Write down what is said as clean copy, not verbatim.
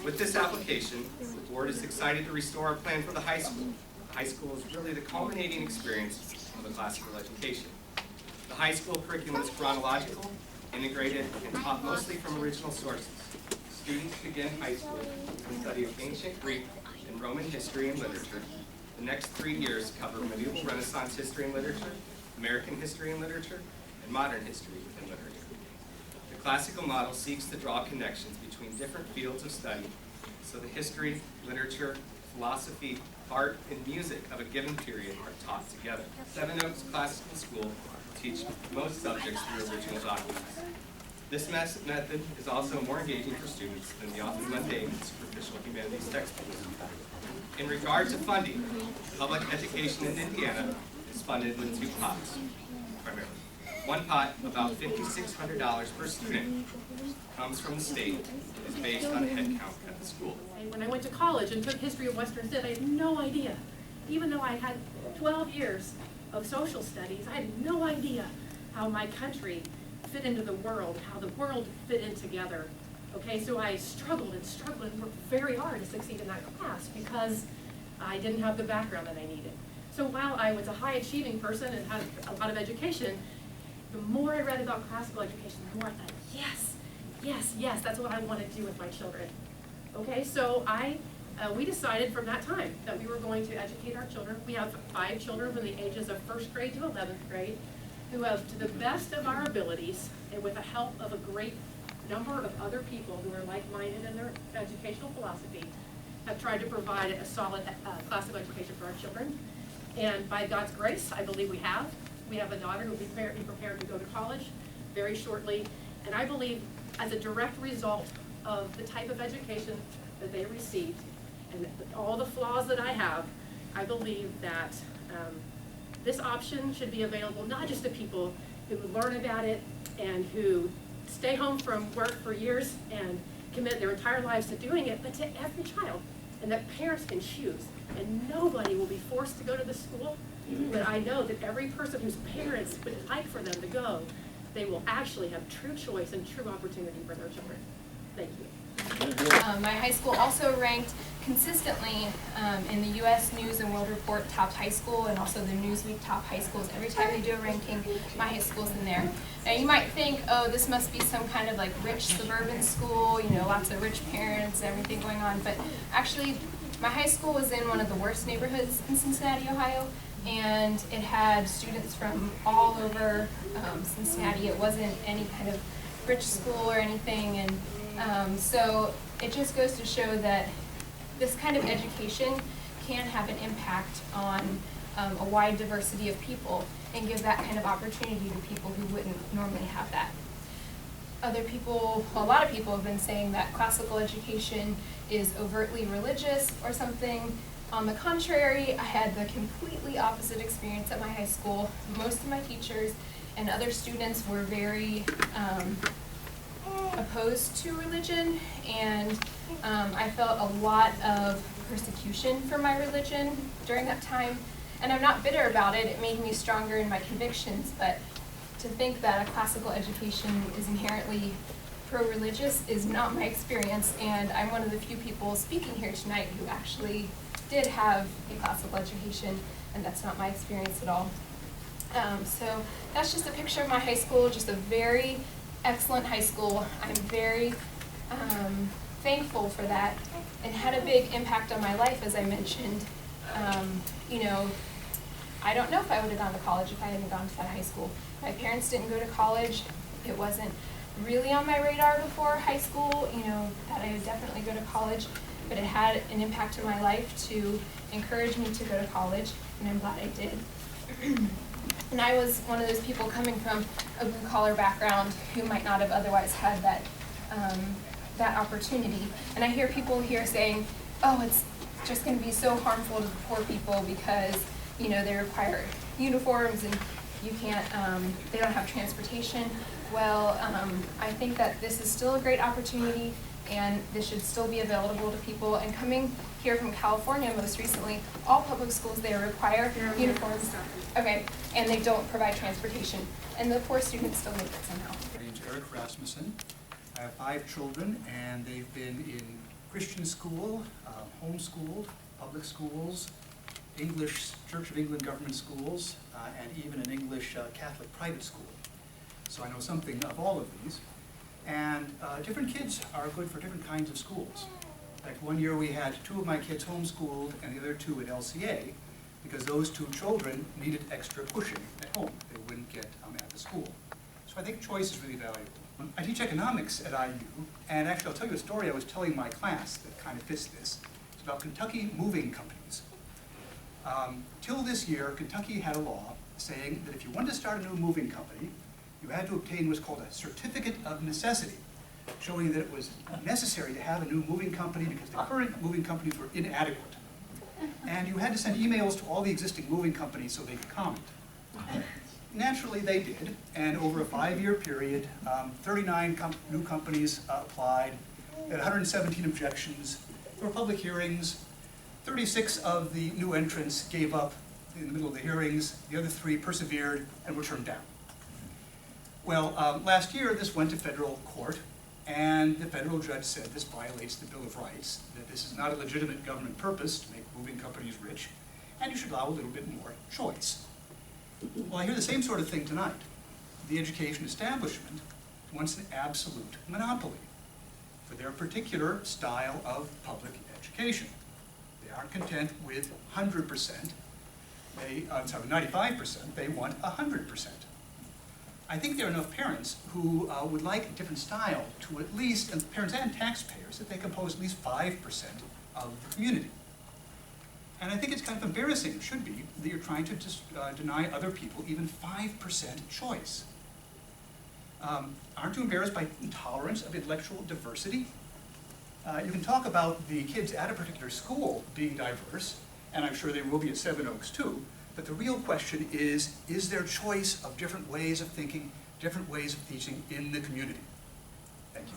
With this application, the board is excited to restore our plan for the high school. The high school is really the culminating experience of a classical education. The high school curriculum is chronological, integrated, and taught mostly from original sources. Students begin high school with the study of ancient Greek and Roman history and literature. The next 3 years cover medieval Renaissance history and literature, American history and literature, and modern history and literature. The classical model seeks to draw connections between different fields of study, so the history, literature, philosophy, art, and music of a given period are taught together. Seven Oaks Classical School teach most subjects through original documents. This method is also more engaging for students than the often mundane and superficial humanities textbooks. In regard to funding, public education in Indiana is funded with 2 pots, primarily. One pot, about $5,600 per student, comes from the state and is based on head count at the school. When I went to college and took history of Western Civ, I had no idea. Even though I had 12 years of social studies, I had no idea how my country fit into the world, how the world fit in together. Okay, so I struggled and worked very hard to succeed in that class because I didn't have the background that I needed. So while I was a high achieving person and had a lot of education, the more I read about classical education, the more I thought, yes, that's what I want to do with my children. Okay, so we decided from that time that we were going to educate our children. We have 5 children from the ages of 1st grade to 11th grade who have, to the best of our abilities, and with the help of a great number of other people who are like-minded in their educational philosophy, have tried to provide a solid classical education for our children. And by God's grace, I believe we have. We have a daughter who will be prepared to go to college very shortly. And I believe as a direct result of the type of education that they received and all the flaws that I have, I believe that this option should be available not just to people who learn about it and who stay home from work for years and commit their entire lives to doing it, but to every child, and that parents can choose. And nobody will be forced to go to the school, but I know that every person whose parents would like for them to go, they will actually have true choice and true opportunity for their children. Thank you. My high school also ranked consistently in the U.S. News and World Report top high school, and also the Newsweek top high schools. Every time they do a ranking, my high school's in there. Now you might think, oh, this must be some kind of like rich suburban school, you know, lots of rich parents, everything going on. But actually, my high school was in one of the worst neighborhoods in Cincinnati, Ohio, and it had students from all over Cincinnati. It wasn't any kind of rich school or anything, and so it just goes to show that this kind of education can have an impact on a wide diversity of people and give that kind of opportunity to people who wouldn't normally have that. Other people, well, a lot of people have been saying that classical education is overtly religious or something. On the contrary, I had the completely opposite experience at my high school. Most of my teachers and other students were very opposed to religion, and I felt a lot of persecution for my religion during that time. And I'm not bitter about it. It made me stronger in my convictions, but to think that a classical education is inherently pro-religious is not my experience, and I'm one of the few people speaking here tonight who actually did have a classical education, and that's not my experience at all. So that's just a picture of my high school, just a very excellent high school. I'm very thankful for that, and had a big impact on my life, as I mentioned. You know, I don't know if I would have gone to college if I hadn't gone to that high school. My parents didn't go to college. It wasn't really on my radar before high school, you know, that I would definitely go to college, but it had an impact in my life to encourage me to go to college, and I'm glad I did. And I was one of those people coming from a blue-collar background who might not have otherwise had that that opportunity. And I hear people here saying, oh, it's just going to be so harmful to the poor people because, you know, they require uniforms and you can't, they don't have transportation. Well, I think that this is still a great opportunity, and this should still be available to people. And coming here from California most recently, all public schools there require uniforms. Okay, and they don't provide transportation. And the poor students still make it somehow. My name's Eric Rasmussen. I have 5 children, and they've been in Christian school, homeschooled, public schools, English Church of England government schools, and even an English Catholic private school. So I know something of all of these. And different kids are good for different kinds of schools. In fact, one year we had 2 of my kids homeschooled and the other 2 at LCA, because those 2 children needed extra pushing at home. They wouldn't get at the school. So I think choice is really valuable. I teach economics at IU, and actually I'll tell you a story I was telling my class that kind of fits this. It's about Kentucky moving companies. Till this year, Kentucky had a law saying that if you wanted to start a new moving company, you had to obtain what's called a certificate of necessity, showing that it was necessary to have a new moving company because the current moving companies were inadequate. And you had to send emails to all the existing moving companies so they could comment. Naturally, they did, and over a 5-year period, 39 new companies applied. They had 117 objections. There were public hearings. 36 of the new entrants gave up in the middle of the hearings. The other 3 persevered and were turned down. Well, last year, this went to federal court, and the federal judge said this violates the Bill of Rights, that this is not a legitimate government purpose to make moving companies rich, and you should allow a little bit more choice. Well, I hear the same sort of thing tonight. The education establishment wants an absolute monopoly for their particular style of public education. They aren't content with 100%. 95%. They want 100%. I think there are enough parents who would like a different style to at least, and parents and taxpayers, that they compose at least 5% of the community. And I think it's kind of embarrassing, it should be, that you're trying to just deny other people even 5% choice. Aren't you embarrassed by intolerance of intellectual diversity? You can talk about the kids at a particular school being diverse, and I'm sure they will be at Seven Oaks too, but the real question is there choice of different ways of thinking, different ways of teaching in the community? Thank you.